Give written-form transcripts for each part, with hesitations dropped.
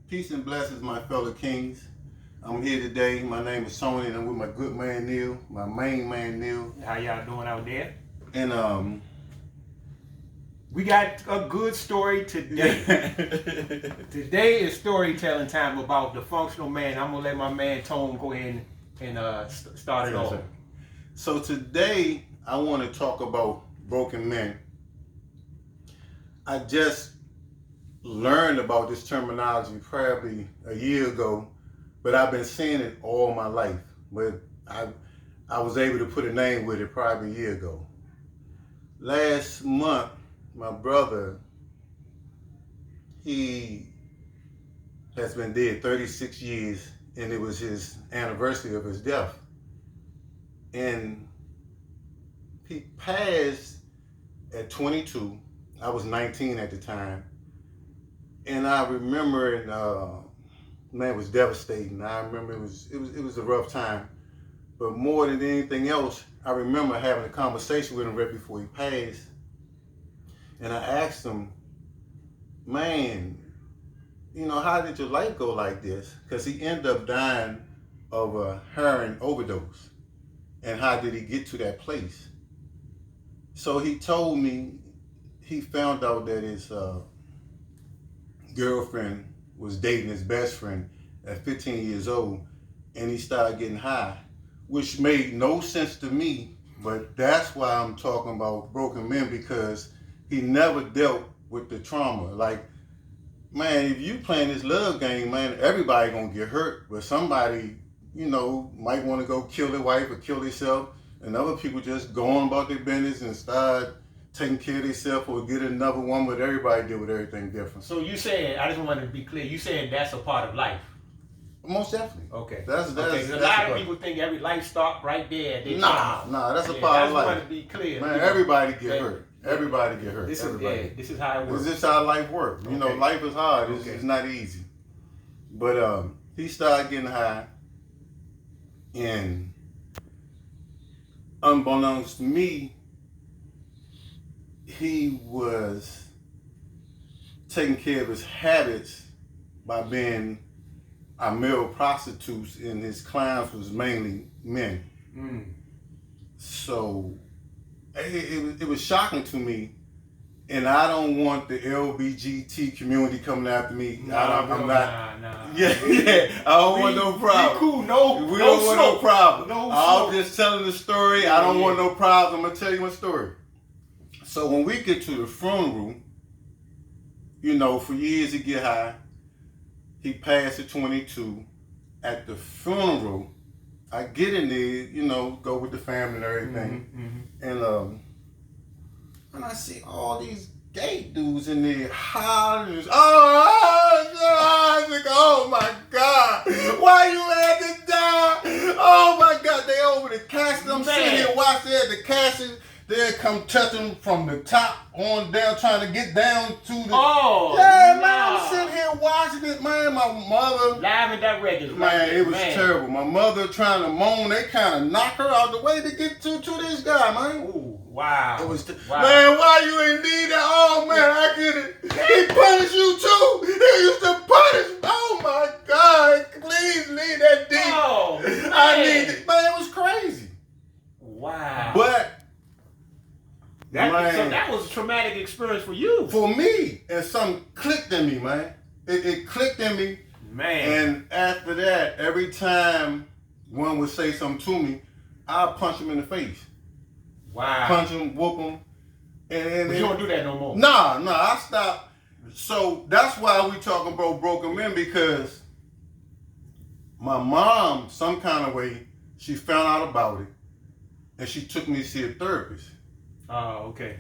Peace and blessings, my fellow kings. I'm here today. My name is Tony, and I'm with my good man Neil, my main man Neil. How y'all doing out there? And we got a good story today. Today is storytelling time about the functional man. I'm gonna let my man Tone go ahead and start it off. So today I want to talk about broken men. I just learned about this terminology probably a year ago, but I've been seeing it all my life. But I was able to put a name with it probably a year ago. Last month, my brother, he has been dead 36 years, and it was his anniversary of his death. And he passed at 22. I was 19 at the time. And I remember, man, it was devastating. I remember it was a rough time. But more than anything else, I remember having a conversation with him right before he passed. And I asked him, man, you know, how did your life go like this? Because he ended up dying of a heroin overdose. And how did he get to that place? So he told me he found out that his girlfriend was dating his best friend at 15 years old, and he started getting high, which made no sense to me. But that's why I'm talking about broken men, because he never dealt with the trauma. Like, man, if you playing this love game, man, everybody gonna get hurt, but somebody, you know, might want to go kill their wife or kill themselves, and other people just go on about their business and start taking care of themselves or get another one, but everybody deal with everything different. So you said, I just want to be clear, you said that's a part of life. Most definitely. Okay. That's a lot of people think every life stop right there. Nah, that's a part of life. I just want to be clear. Man, everybody get hurt. Everybody get hurt. This is how it works. This is how life works. You know, life is hard. It's not easy. But he started getting high, and unbeknownst to me, he was taking care of his habits by being a male prostitutes, and his clients was mainly men. So it was shocking to me, and I don't want the LBGT community coming after me. I'm not. Yeah. I don't want no problem. We cool. We don't want no problem. No I'm just telling the story. I don't want no problem. I'm gonna tell you my story. So when we get to the funeral, you know, for years he get high. He passed at 22. At the funeral, I get in there, you know, go with the family and everything. And I see all these gay dudes in there hollering. Oh my God, why you had to die? Oh my God, they over the casket. I'm sitting here watching at the casket. They'll come touching from the top on down, trying to get down to the. Man, I'm sitting here watching it, man. My mother. Live and direct. Man, it was terrible. My mother trying to moan. They kind of knock her out the way to get to this guy, man. Ooh, wow. It was man, why you ain't need that? Oh man, I get it. He punished you too. He used to punish. Oh my God, please leave that deep. Oh, man. I need it. Man, it was crazy. Wow. But so that was a traumatic experience for you. For me, and something clicked in me, man. It clicked in me. Man. And after that, every time one would say something to me, I'd punch him in the face. Wow. Punch him, whoop him. And you don't do that no more. Nah, I stopped. So that's why we talking about broken men, because my mom, some kind of way, she found out about it, and she took me to see a therapist. Oh, okay.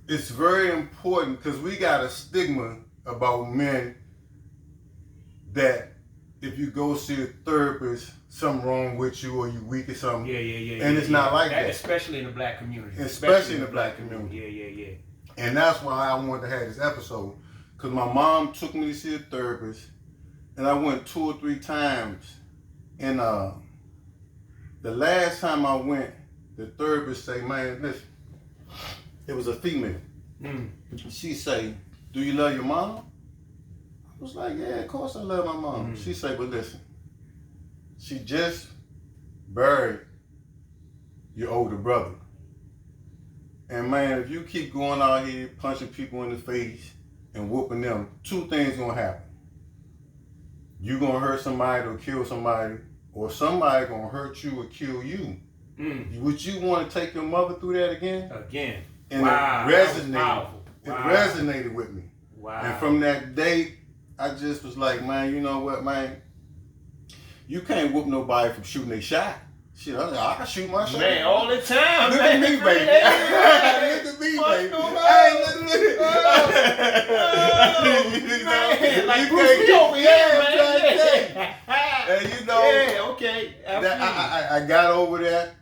It's very important, because we got a stigma about men that if you go see a therapist, something wrong with you or you weak or something. Yeah. And it's not like that. Especially in the black community. Especially in the black community. Yeah. And that's why I wanted to have this episode, because my mom took me to see a therapist, and I went 2 or 3 times. And the last time I went, the therapist say, man, listen, it was a female. She say, do you love your mama? was like, yeah, of course I love my mom. She said, but listen, she just buried your older brother. And man, if you keep going out here punching people in the face and whooping them, two things gonna happen. You gonna hurt somebody or kill somebody, or somebody gonna hurt you or kill you. Would you want to take your mother through that again? And wow, it resonated. Wow. It resonated with me. Wow. And from that day, I just was like, man, you know what, man? You can't whoop nobody from shooting a shot. Shit, I can shoot my shot. Man, all the time. Look man. at me, baby. Look at me, baby. Hey, look at me. Like Bruce Lee over here, man. And you know, yeah, okay. I got over that.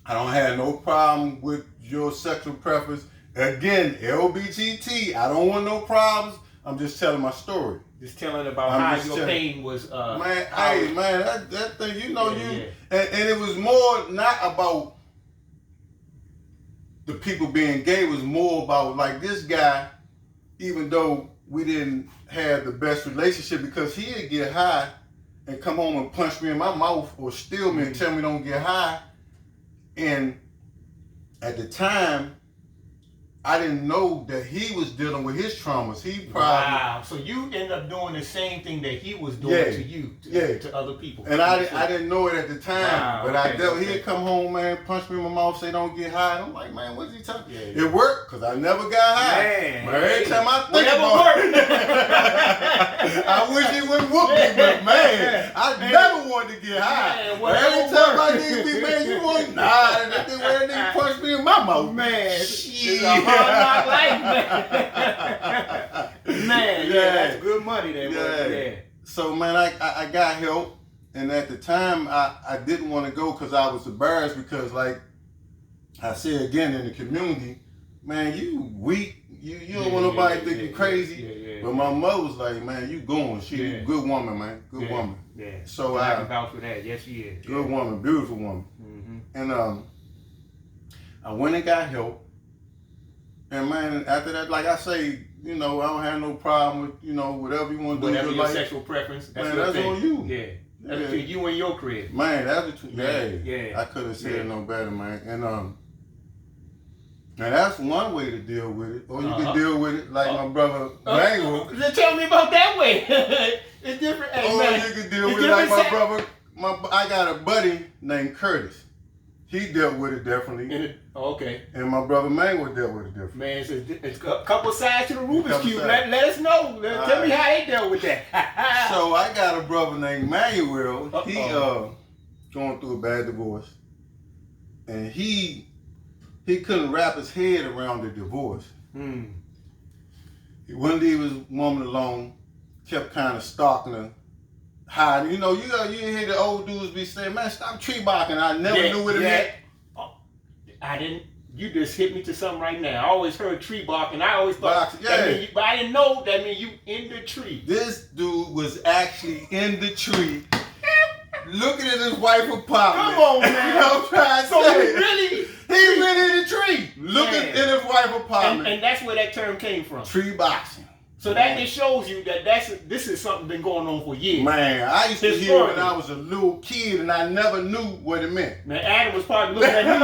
I don't have no problem with your sexual preference. Again, LBGT, I don't want no problems. I'm just telling my story. Just telling about how your pain was. Man, hey, man, that thing, you know, and it was more not about the people being gay. It was more about like this guy, even though we didn't have the best relationship, because he'd get high and come home and punch me in my mouth or steal me and tell me don't get high. And at the time, I didn't know that he was dealing with his traumas. He probably... Wow. So you ended up doing the same thing that he was doing to you, to other people. And I didn't know it at the time. Wow, but he'd come home, man, punch me in my mouth, say don't get high. And I'm like, man, what's he talking? It worked, because I never got high. Man. But every time I think about it, I wish he wouldn't whoop me, but man, I never wanted to get high. Man, but every time I need to be, man, you want and that nigga punch me in my mouth. Man, shit. Hard knock life, man. That's good money there, yeah. So man, I got help, and at the time I didn't want to go because I was embarrassed, because like I said again, in the community, man, you weak, you don't want nobody to think you crazy. But my mother was like, man, you going? She a good woman, man, good woman. Yeah. So I can vouch for that. Yes, she is. Good woman, beautiful woman. And I went and got help. And man, after that, like I say, you know, I don't have no problem with, you know, whatever you want to do. Whatever your sexual preference, that's on you. Yeah. That's between you and your career. Man, that's between, I couldn't say it no better, man. And that's one way to deal with it. Or you can deal with it like my brother Manhood. Tell me about that way. It's different. Hey, or you can deal with it like my brother. I got a buddy named Curtis. He dealt with it differently. And my brother Manhood dealt with it differently. Man, it's a couple sides to the Rubik's Cube. Let us know. Tell me how they dealt with that. So I got a brother named Manuel. He going through a bad divorce. And he couldn't wrap his head around the divorce. One day he was woman alone, kept kind of stalking her. Hiding. You know, you hear the old dudes be saying, man, stop tree barking. I never knew what it meant. I didn't. You just hit me to something right now. I always heard tree barking. I always thought that mean but I didn't know that mean you in the tree. This dude was actually in the tree looking at his wife apartment. Come on, man. You know what I'm trying to say? He really in the tree looking at his wife apartment. And that's where that term came from. Tree boxing. So that just shows you that this is something been going on for years. Man, I used to hear when I was a little kid, and I never knew what it meant. Man, Adam was probably looking at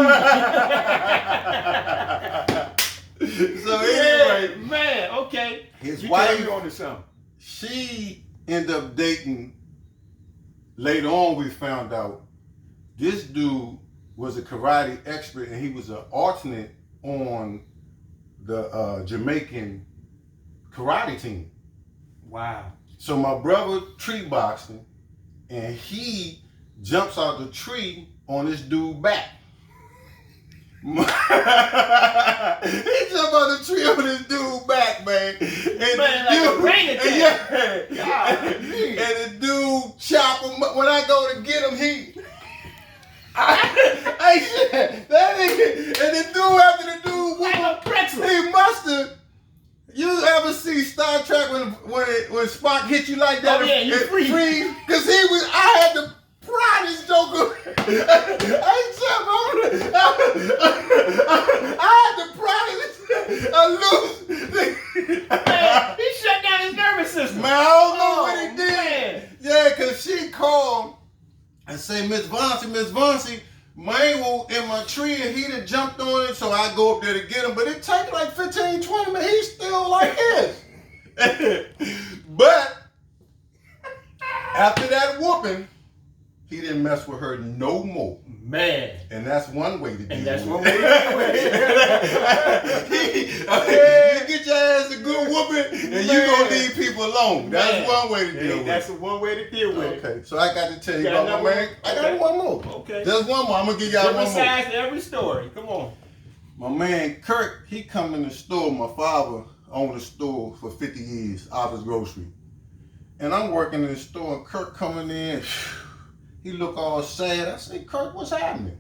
me. So anyway, man, okay. His you wife, on to something. She ended up dating. Later on, we found out this dude was a karate expert, and he was an alternate on the Jamaican karate team. Wow. So my brother tree boxing, and he jumps out the tree on this dude's back. He jumped out the tree on this dude's back, man. And man, like a brain attack. And the dude chop him up. When I go to get him, that nigga, and the dude after the dude, like a pretzel. He must have. You ever see Star Trek when Spock hit you like that? Oh yeah, you freeze. Because I had to pry this joker. I had to pry this loose. Man, he shut down his nervous system. Man, I don't know what he did. Man. Yeah, because she called and say, Miss Vonsi, man was in my tree and he done jumped on it, so I go up there to get him. But it take like 15, 20 minutes. He's still like this. But after that whooping, he didn't mess with her no more. Man. And that's one way to do it. And that's one way to do it. You get your ass a good whooping and you gonna leave people alone. That's one way to deal with it. That's one way to deal with it. Okay, so I got to tell you about my man. I got one more. Okay. Just one more. I'm gonna give y'all one more. Besides every story. Come on. My man Kirk, he come in the store. My father owned the store for 50 years, Office Grocery. And I'm working in the store and Kirk coming in. He look all sad. I say, Kirk, what's happening?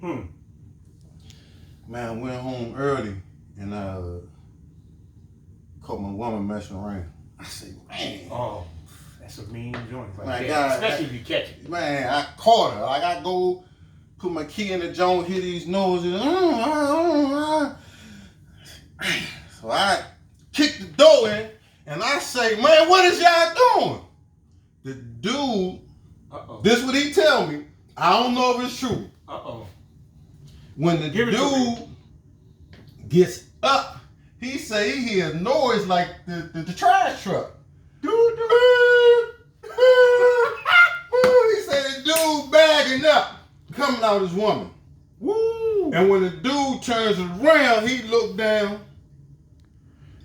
Man, I went home early and caught my woman messing around. I say, man. Oh, that's a mean joint. Like Man, that. Especially if you catch it. Man, I caught her. Like I go put my key in the joint, hit these noses. So I kick the door in and I say, man, what is y'all doing? The dude, this what he tell me. I don't know if it's true. When the dude gets up, he say he hears noise like the trash truck. He say the dude bagging up, coming out his woman. Woo! And when the dude turns around, he look down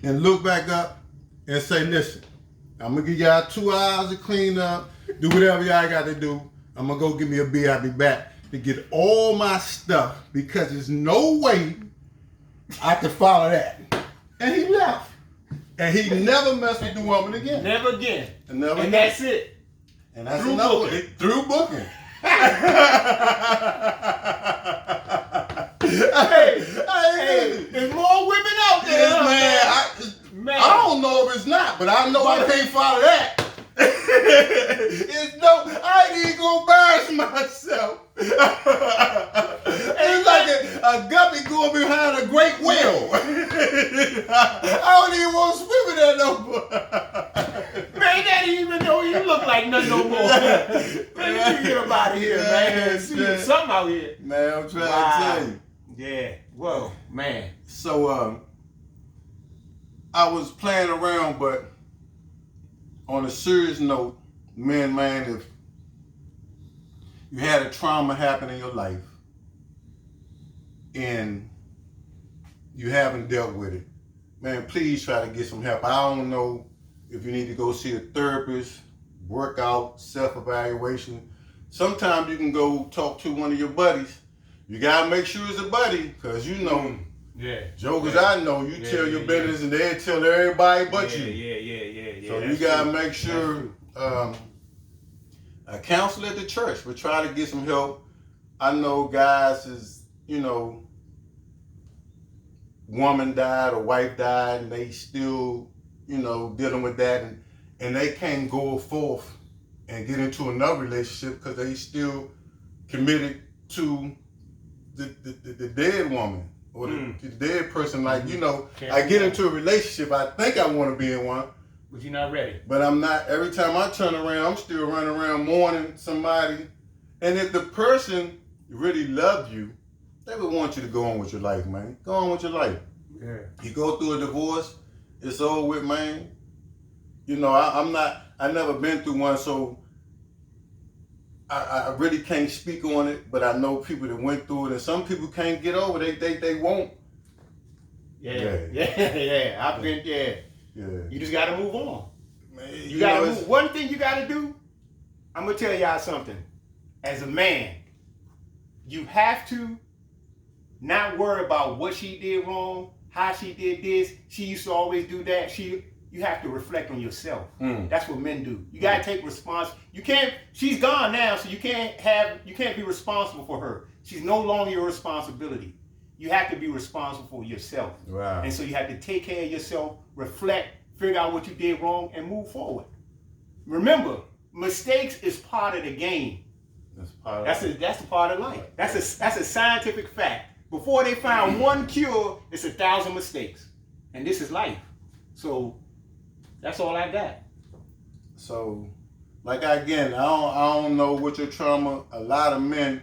and look back up and say, listen, I'm gonna give y'all 2 hours to clean up, do whatever y'all got to do. I'm gonna go get me a beer, I'll be back to get all my stuff because there's no way I can follow that. And he left. And he never messed with the woman again. Never again. And never again. That's it. And that's through another booking. one. Through booking. Hey, there's more women out there. Man, I don't know if it's not, but I know I can't follow that. It's no, I ain't even gonna embarrass myself. It's like a guppy going behind a great whale. I don't even want to swim in that no more. Man, that didn't even know you look like nothing no more. Man, you get him out of here, man. See something out here. Man, I'm trying to tell you. Yeah. Whoa, man. So I was playing around, but on a serious note, man, if you had a trauma happen in your life and you haven't dealt with it, man, please try to get some help. I don't know if you need to go see a therapist, work out, self-evaluation. Sometimes you can go talk to one of your buddies. You gotta make sure it's a buddy, because you know, jokers I know, you tell your business and they'll tell everybody but you. Yeah. So you gotta make sure a counselor at the church, but try to get some help. I know guys is, woman died or wife died and they still, dealing with that and they can't go forth and get into another relationship because they still committed to the dead woman or the dead person. Like, I get into a relationship, I think I want to be in one. But you're not ready. But I'm not. Every time I turn around, I'm still running around mourning somebody. And if the person really loved you, they would want you to go on with your life, man. Go on with your life. Yeah. You go through a divorce, it's over with, man. I never been through one, so I really can't speak on it, but I know people that went through it, and some people can't get over it. They won't. Yeah. I've been there. Yeah. You just got to move on. Man, you got to move. One thing you got to do, I'm going to tell y'all something. As a man, you have to not worry about what she did wrong, how she did this. She used to always do that. You have to reflect on yourself. That's what men do. You got to take she's gone now, so you can't be responsible for her. She's no longer your responsibility. You have to be responsible for yourself. Wow. And so you have to take care of yourself, reflect, figure out what you did wrong, and move forward. Remember, mistakes is part of the game. That's a part of life. That's a scientific fact. Before they found one cure, it's 1,000 mistakes. And this is life. So That's all I got. So, like again, I don't know what your trauma. A lot of men,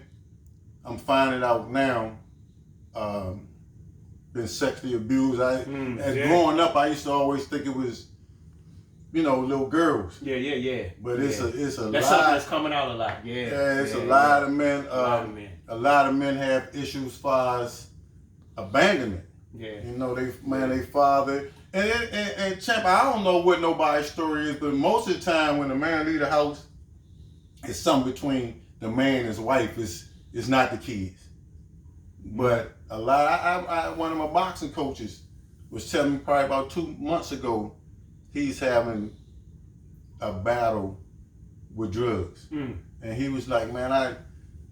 I'm finding out now, been sexually abused. Growing up, I used to always think it was, little girls. Yeah. But it's a that's lot. Something that's coming out a lot. It's a lot of men. A lot of men have issues as far as abandonment. Yeah. They father. And Champ, I don't know what nobody's story is, but most of the time when a man leave the house, it's something between the man and his wife. It's not the kids. But a lot. One of my boxing coaches was telling me probably about 2 months ago, he's having a battle with drugs, and he was like, "Man,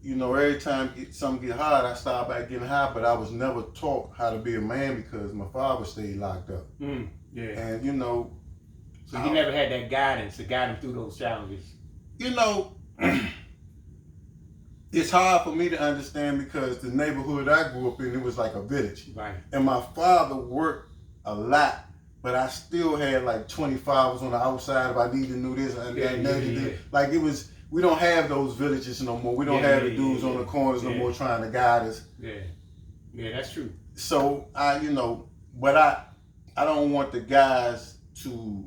every time something get hard, I start back getting high, but I was never taught how to be a man because my father stayed locked up." Yeah. And so he never had that guidance to guide him through those challenges. It's hard for me to understand because the neighborhood I grew up in, it was like a village. Right. And my father worked a lot, but I still had like 24 hours on the outside if I needed to do this and that. Like it was, we don't have those villages no more. We don't have the dudes on the corners no more trying to guide us. Yeah, that's true. So but I don't want the guys to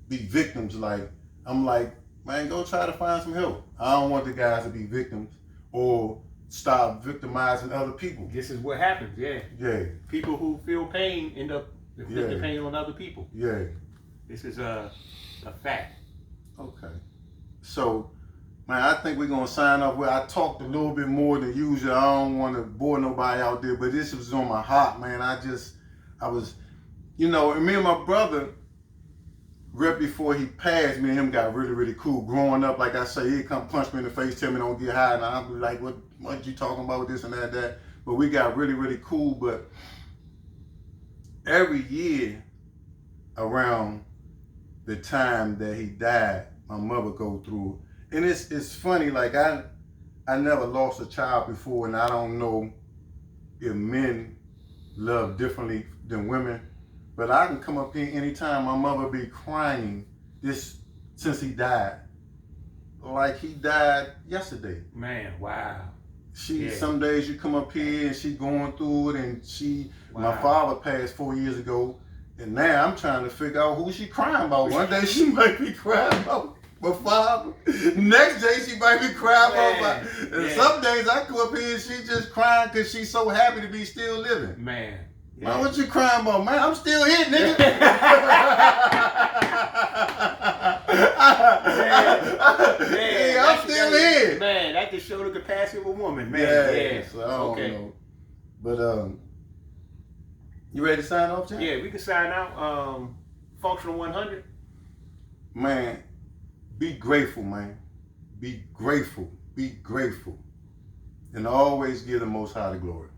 be victims. Like, I'm like, man, go try to find some help. I don't want the guys to be victims or stop victimizing other people. This is what happens, Yeah. People who feel pain end up inflicting pain on other people. Yeah. This is a fact. Okay. So, man, I think we're going to sign off. I talked a little bit more than usual. I don't want to bore nobody out there, but this was on my heart, man. I was, and me and my brother, right before he passed, me and him got really, really cool. Growing up, like I say, he'd come punch me in the face, tell me don't get high, and I'd be like, what you talking about, this and that. But we got really, really cool. But every year around the time that he died, my mother go through it. And it's funny, like I never lost a child before, and I don't know if men love differently than women. But I can come up here anytime my mother be crying since he died. Like he died yesterday. Man, wow. Some days you come up here and she going through it, and my father passed 4 years ago, and now I'm trying to figure out who she crying about. One day she might be crying about my father. Next day she might be crying about and some days I come up here and she just crying because she's so happy to be still living. Man. Man, what you crying about? Man, I'm still here, nigga. I'm still here. Man, that just show the capacity of a woman, man. So I don't know. But you ready to sign off, Jay? Yeah, we can sign out. Functional 100. Man, be grateful, man. Be grateful. Be grateful. And always give the Most High the glory.